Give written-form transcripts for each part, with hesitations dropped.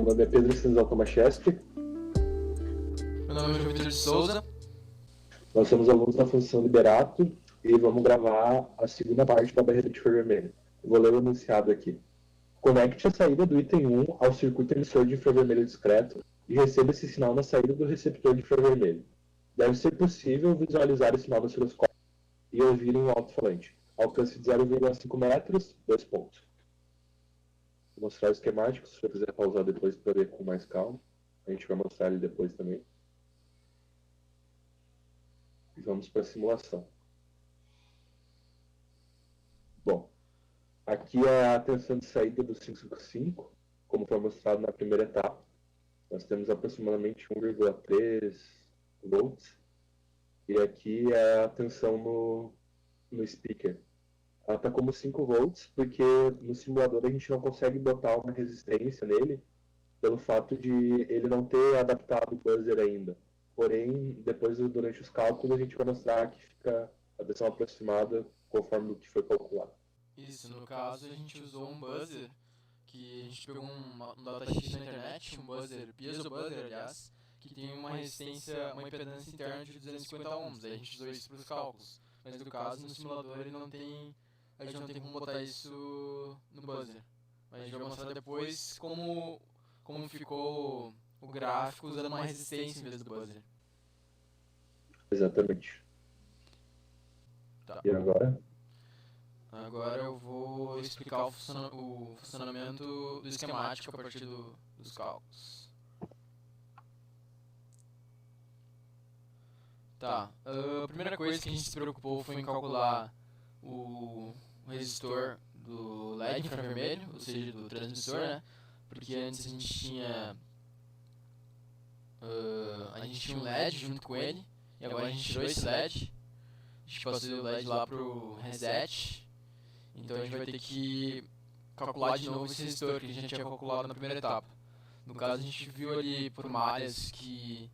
nome é Pedro Cinzal Tomaszewski. Meu nome é João Vitor de Souza. Nós somos alunos da Fundação Liberato e vamos gravar a segunda parte da barreira de infravermelho. Vou ler o enunciado aqui. Conecte a saída do item 1 ao circuito emissor de infravermelho discreto e receba esse sinal na saída do receptor de infravermelho. Deve ser possível visualizar o sinal no osciloscópio e ouvir em um alto-falante. Alcance de 0,5 metros, 2 pontos. Vou mostrar o esquemático, se você quiser pausar depois para ver com mais calma. A gente vai mostrar ele depois também. E vamos para a simulação. Bom, aqui é a tensão de saída do 555, como foi mostrado na primeira etapa. Nós temos aproximadamente 1,3 volts. E aqui é a tensão no speaker. Ela está como 5 volts, porque no simulador a gente não consegue botar uma resistência nele, pelo fato de ele não ter adaptado o buzzer ainda. Porém, depois, durante os cálculos, a gente vai mostrar que fica a tensão aproximada conforme o que foi calculado. Isso, no caso a gente usou um buzzer, que a gente pegou um datasheet na internet, um buzzer, piezo buzzer, aliás, que tem uma resistência, uma impedância interna de 250 ohms, aí a gente usou isso para os cálculos. Mas no caso, no simulador, a gente não tem como botar isso no buzzer. Mas a gente vai mostrar depois como ficou o gráfico usando uma resistência em vez do buzzer. Exatamente. Tá. E agora? Agora eu vou explicar o funcionamento do esquemático a partir dos cálculos. Tá, a primeira coisa que a gente se preocupou foi em calcular o resistor do LED infravermelho, ou seja, do transmissor, né? Porque antes a gente tinha um LED junto com ele, e agora a gente tirou esse LED, a gente passou o LED lá pro reset. Então a gente vai ter que calcular de novo esse resistor que a gente tinha calculado na primeira etapa. No caso, a gente viu ali por malhas que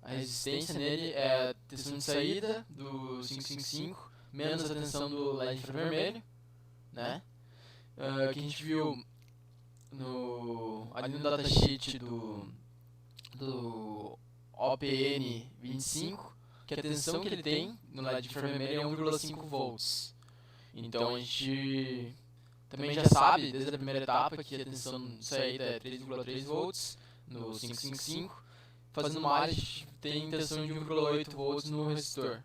a resistência nele é a tensão de saída do 555 menos a tensão do LED infravermelho, né? Que a gente viu ali no datasheet do OPN 25, que a tensão que ele tem no LED infravermelho é 1,5 volts. Então a gente também já sabe, desde a primeira etapa, que a tensão de saída é 3,3 volts no 555. Fazendo malha, a gente tem tensão de 1,8 volts no resistor.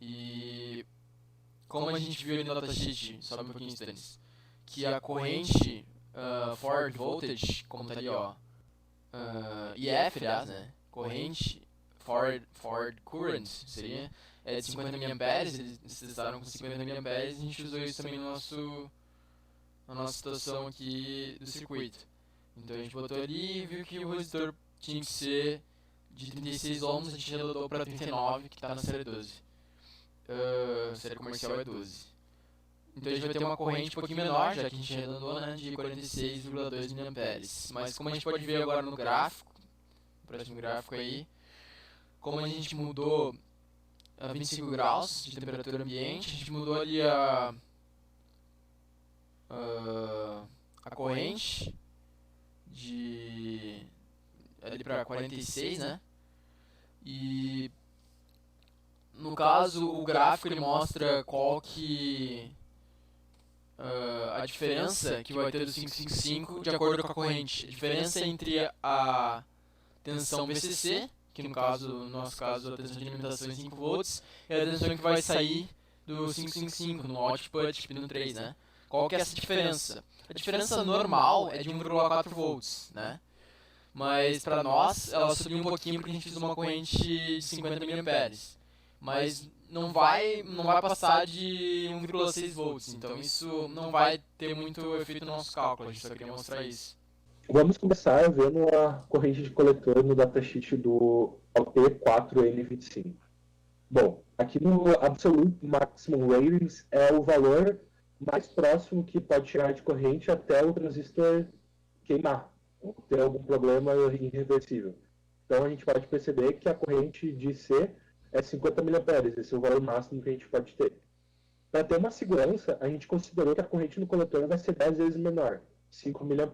E como a gente viu ali no datasheet, sobe um pouquinho, Stanis, que a corrente forward voltage, como está ali, ó, IF, aliás, né, corrente forward current seria, é de 50 mA, eles testaram com 50 mA e a gente usou isso também na nossa situação aqui do circuito. Então a gente botou ali e viu que o resistor tinha que ser de 36 ohms, a gente arredondou para 39, que está na série 12. A série comercial é 12. Então a gente vai ter uma corrente um pouquinho menor, já que a gente arredondou, né, de 46,2 mA. Mas como a gente pode ver agora no gráfico, no próximo gráfico aí, como a gente mudou a 25 graus de temperatura ambiente, a gente mudou ali a corrente ali para 46, né? E no caso o gráfico ele mostra qual que a diferença que vai ter do 555 de acordo com a corrente. A diferença entre a tensão VCC, que no nosso caso a tensão de alimentação é 5 volts, e a tensão que vai sair do 555 no output pino 3, né? Qual que é essa diferença? A diferença normal é de 1,4 volts, né? Mas para nós ela subiu um pouquinho porque a gente fez uma corrente de 50 mA. Mas não vai passar de 1,6 volts, então isso não vai ter muito efeito no nosso cálculo, a gente só queria mostrar isso. Vamos começar vendo a corrente de coletor no datasheet do OP4N25. Bom, aqui no Absolute Maximum Ratings é o valor mais próximo que pode chegar de corrente até o transistor queimar, ou ter algum problema irreversível. Então a gente pode perceber que a corrente de C é 50 mA, esse é o valor máximo que a gente pode ter. Para ter uma segurança, a gente considerou que a corrente no coletor vai ser 10 vezes menor, 5 mA.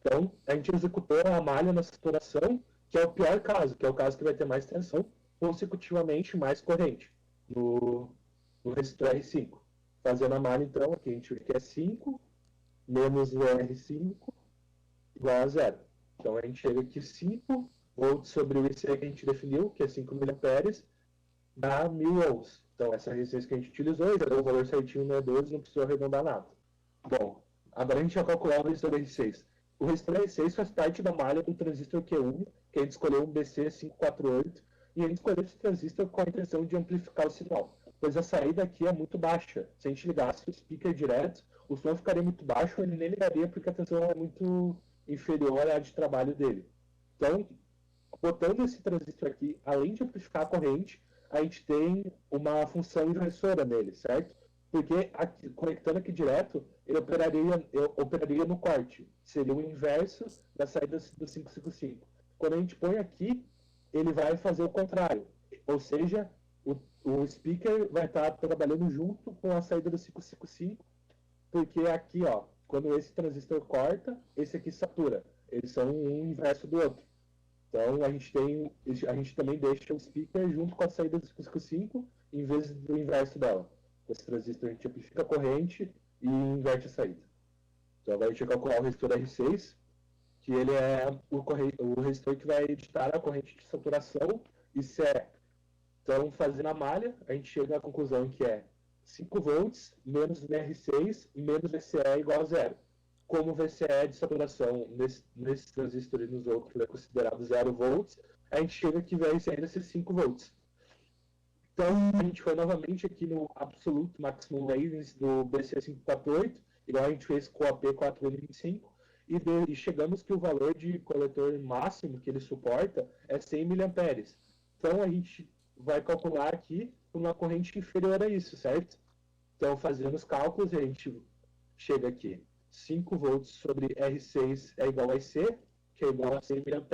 Então, a gente executou a malha na saturação, que é o pior caso, que é o caso que vai ter mais tensão, consecutivamente mais corrente no resistor R5. Fazendo a malha, então, aqui a gente vê que é 5 menos o R5 igual a zero. Então, a gente chega aqui 5 volts sobre o IC que a gente definiu, que é 5 miliamperes, dá 1000 ohms. Então, essa resistência que a gente utilizou, já deu o valor certinho no E12, não precisou arredondar nada. Bom, agora a gente vai calcular o resistor R6. O resistor R6 faz parte da malha do transistor Q1, que a gente escolheu um BC548, e a gente escolheu esse transistor com a intenção de amplificar o sinal, pois a saída aqui é muito baixa. Se a gente ligasse o speaker direto, o som ficaria muito baixo, ele nem ligaria porque a tensão é muito inferior à de trabalho dele. Então, botando esse transistor aqui, além de amplificar a corrente, a gente tem uma função inversora nele, certo? Porque aqui, conectando aqui direto, ele operaria no corte. Seria o inverso da saída do 555. Quando a gente põe aqui, ele vai fazer o contrário. Ou seja, o speaker vai estar trabalhando junto com a saída do 555, porque aqui, ó, quando esse transistor corta, esse aqui satura. Eles são um inverso do outro. Então a gente também deixa o speaker junto com a saída do 555 em vez do inverso dela. Com esse transistor a gente amplifica a corrente e inverte a saída. Então agora a gente vai calcular o resistor R6, que ele é o resistor que vai editar a corrente de saturação e CE. Então fazendo a malha, a gente chega à conclusão que é 5 volts menos VR6 menos VCE igual a zero. Como o VCE de saturação nesse transistor e nos outros é considerado 0 volts, a gente chega que VRC ainda ser 5 volts. Então, a gente foi novamente aqui no Absolute Maximum Wavelength do BC548, igual a gente fez com a P4N25, e chegamos que o valor de coletor máximo que ele suporta é 100 mA. Então, a gente vai calcular aqui uma corrente inferior a isso, certo? Então, fazendo os cálculos, a gente chega aqui 5 volts sobre R6 é igual a IC, que é igual a 100 mA,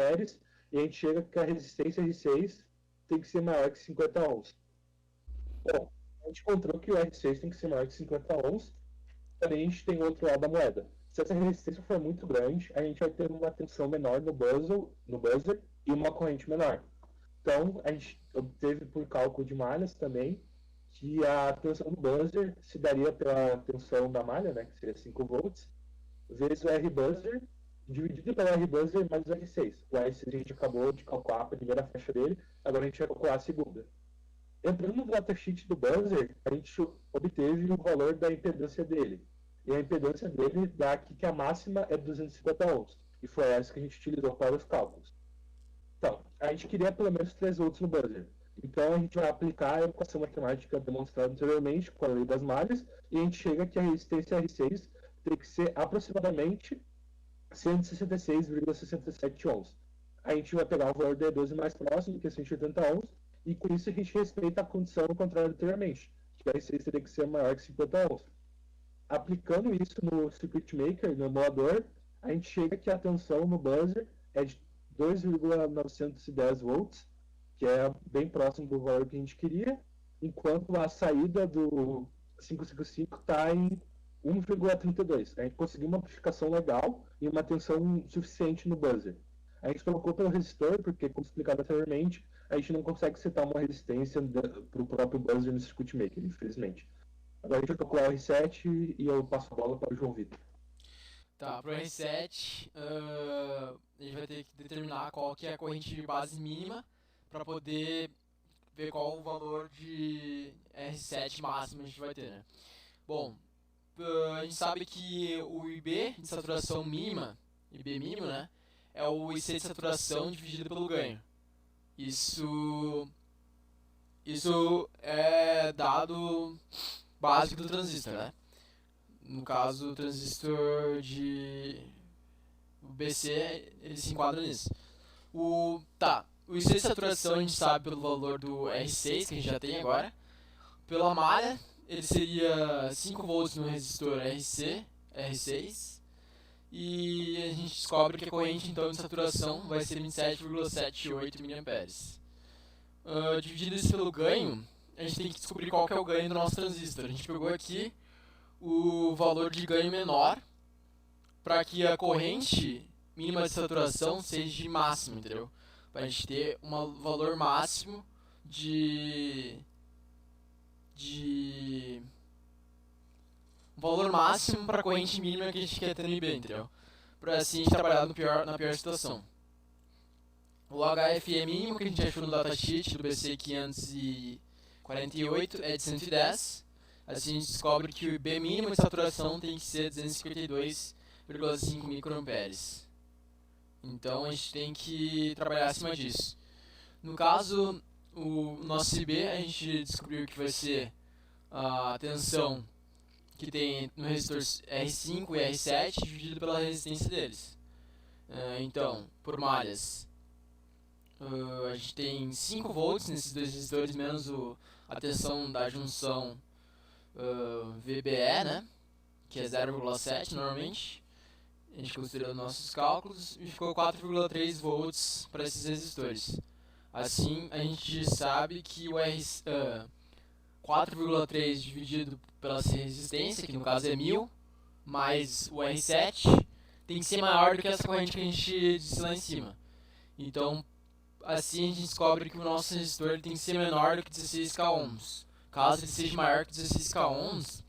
e a gente chega que a resistência R6 tem que ser maior que 50 ohms. Bom, a gente encontrou que o R6 tem que ser maior que 50 ohms, porém a gente tem outro lado da moeda. Se essa resistência for muito grande, a gente vai ter uma tensão menor no buzzer e uma corrente menor. Então, a gente obteve por cálculo de malhas também que a tensão do buzzer se daria pela tensão da malha, né, que seria 5 volts, vezes o R-buzzer, dividido pelo R-buzzer mais o R6. O R6 a gente acabou de calcular a primeira faixa dele, agora a gente vai calcular a segunda. Entrando no datasheet do buzzer, a gente obteve o valor da impedância dele. E a impedância dele dá aqui que a máxima é 250 ohms. E foi essa que a gente utilizou para os cálculos. Então, a gente queria pelo menos 3 volts no buzzer. Então, a gente vai aplicar a equação matemática demonstrada anteriormente com a lei das malhas, e a gente chega que a resistência R6 tem que ser aproximadamente 166,67 ohms. A gente vai pegar o valor do E12 mais próximo, que é 180 ohms, e com isso a gente respeita a condição encontrada anteriormente, que a R6 teria que ser maior que 50 ohms. Aplicando isso no Circuit Maker, no emulador, a gente chega que a tensão no buzzer é de 2,910 volts, que é bem próximo do valor que a gente queria, enquanto a saída do 555 está em 1,32. A gente conseguiu uma amplificação legal e uma tensão suficiente no buzzer. A gente colocou pelo resistor, porque, como explicado anteriormente, a gente não consegue setar uma resistência para o próprio buzzer no Circuit Maker, infelizmente. Agora a gente vai calcular o R7 e eu passo a bola para o João Vitor. Tá, pro R7, a gente vai ter que determinar qual que é a corrente de base mínima para poder ver qual o valor de R7 máximo a gente vai ter, né? Bom, a gente sabe que o IB de saturação mínima, IB mínimo, né, é o IC de saturação dividido pelo ganho. Isso é dado básico do transistor, né? No caso, o transistor de BC, ele se enquadra nisso. O IC de saturação a gente sabe pelo valor do R6, que a gente já tem agora. Pela malha, ele seria 5 volts no resistor R6. E a gente descobre que a corrente então de saturação vai ser 27,78 mA. Dividido isso pelo ganho, a gente tem que descobrir qual que é o ganho do nosso transistor. A gente pegou aqui o valor de ganho menor para que a corrente mínima de saturação seja de máximo, entendeu? Pra gente ter um valor máximo de um valor máximo para a corrente mínima que a gente quer ter no IB, entendeu? Para assim a gente trabalhar na pior situação. O HFE mínimo que a gente achou no datasheet do BC 548 é de 110. Assim a gente descobre que o IB mínimo de saturação tem que ser 252,5 microamperes. Então a gente tem que trabalhar acima disso. No caso, o nosso IB a gente descobriu que vai ser a tensão que tem no resistor R5 e R7 dividido pela resistência deles. Então, por malhas, a gente tem 5 volts nesses dois resistores, menos a tensão da junção VBE, né? Que é 0,7 normalmente. A gente considerou nossos cálculos e ficou 4,3 volts para esses resistores. Assim, a gente sabe que o 4,3 dividido pela resistência, que no caso é 1000, mais o R7, tem que ser maior do que essa corrente que a gente disse lá em cima. Então, assim a gente descobre que o nosso resistor tem que ser menor do que 16 k ohms. Caso ele seja maior que 16 k ohms,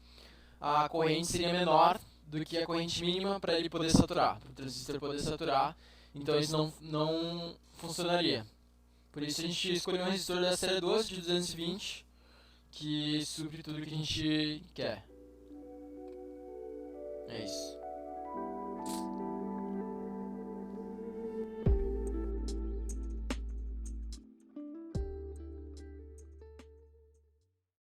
a corrente seria menor do que a corrente mínima para ele poder saturar, para o transistor poder saturar, então isso não funcionaria. Por isso a gente escolheu um resistor da série 12 de 220, que supre tudo que a gente quer. É isso.